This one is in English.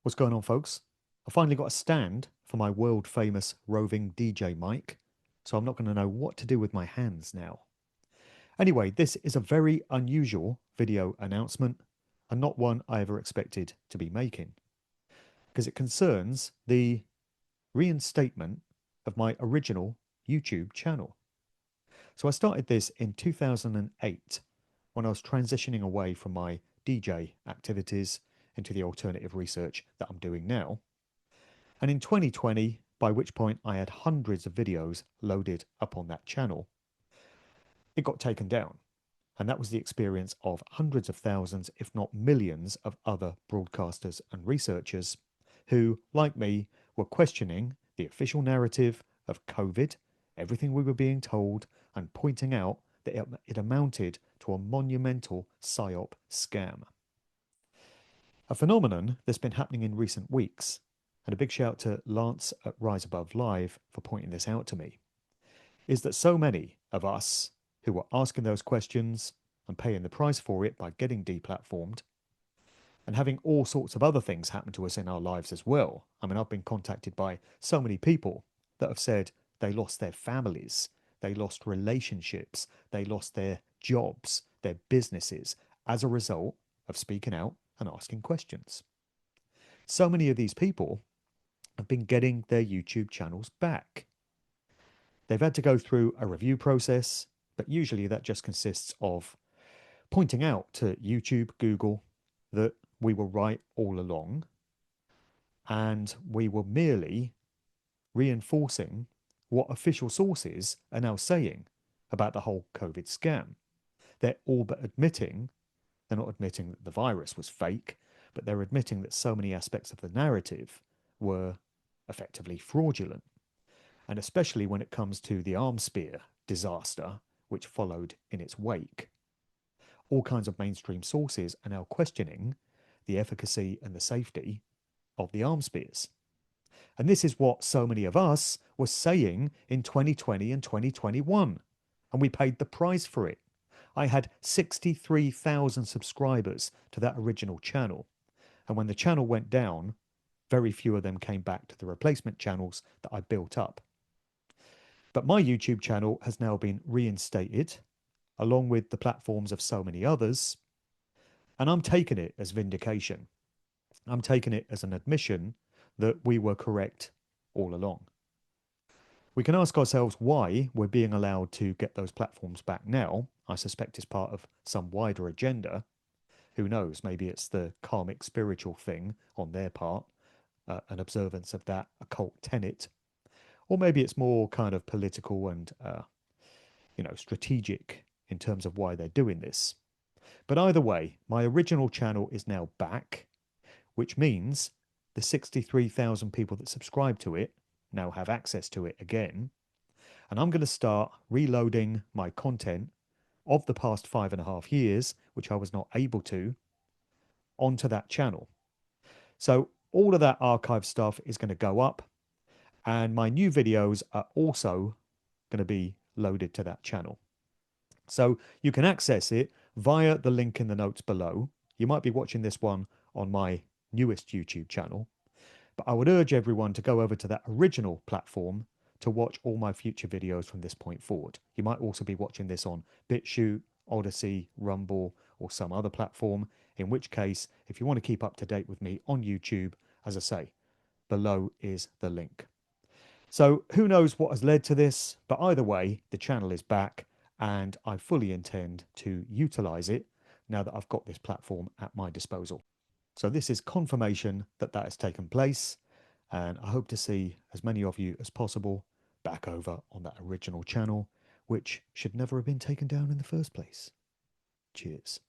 What's going on, folks? I finally got a stand for my world famous roving DJ mic, so I'm not going to know what to do with my hands now. Anyway, this is a very unusual video announcement and not one I ever expected to be making because it concerns the reinstatement of my original YouTube channel. So I started this in 2008 when I was transitioning away from my DJ activities into the alternative research that I'm doing now. And in 2020, by which point I had hundreds of videos loaded up on that channel, it got taken down. And that was the experience of hundreds of thousands, if not millions, of other broadcasters and researchers who, like me, were questioning the official narrative of COVID, everything we were being told, and pointing out that it amounted to a monumental PSYOP scam. A phenomenon that's been happening in recent weeks, and a big shout to Lance at Rise Above Live for pointing this out to me, is that so many of us who were asking those questions and paying the price for it by getting deplatformed and having all sorts of other things happen to us in our lives as well. I mean, I've been contacted by so many people that have said they lost their families, they lost relationships, they lost their jobs, their businesses as a result of speaking out and asking questions. So many of these people have been getting their YouTube channels back. They've had to go through a review process, but usually that just consists of pointing out to YouTube, Google, that we were right all along and we were merely reinforcing what official sources are now saying about the whole COVID scam. They're all but admitting, they're not admitting that the virus was fake, but they're admitting that so many aspects of the narrative were effectively fraudulent. And especially when it comes to the arms spear disaster, which followed in its wake. All kinds of mainstream sources are now questioning the efficacy and the safety of the arms spears. And this is what so many of us were saying in 2020 and 2021, and we paid the price for it. I had 63,000 subscribers to that original channel, and when the channel went down, very few of them came back to the replacement channels that I built up. But my YouTube channel has now been reinstated, along with the platforms of so many others, and I'm taking it as vindication. I'm taking it as an admission that we were correct all along. We can ask ourselves why we're being allowed to get those platforms back now. I suspect it's part of some wider agenda. Who knows? Maybe it's the karmic spiritual thing on their part, an observance of that occult tenet. Or maybe it's more kind of political and, strategic in terms of why they're doing this. But either way, my original channel is now back, which means the 63,000 people that subscribe to it now have access to it again. And I'm going to start reloading my content of the past 5.5 years, which I was not able to, onto that channel. So all of that archive stuff is going to go up, and my new videos are also going to be loaded to that channel. So you can access it via the link in the notes below. You might be watching this one on my newest YouTube channel, but I would urge everyone to go over to that original platform to watch all my future videos from this point forward. You might also be watching this on BitChute, Odyssey, Rumble, or some other platform, in which case, if you want to keep up to date with me on YouTube, as I say, below is the link. So who knows what has led to this, but either way, the channel is back and I fully intend to utilize it now that I've got this platform at my disposal. So this is confirmation that that has taken place, and I hope to see as many of you as possible back over on that original channel, which should never have been taken down in the first place. Cheers.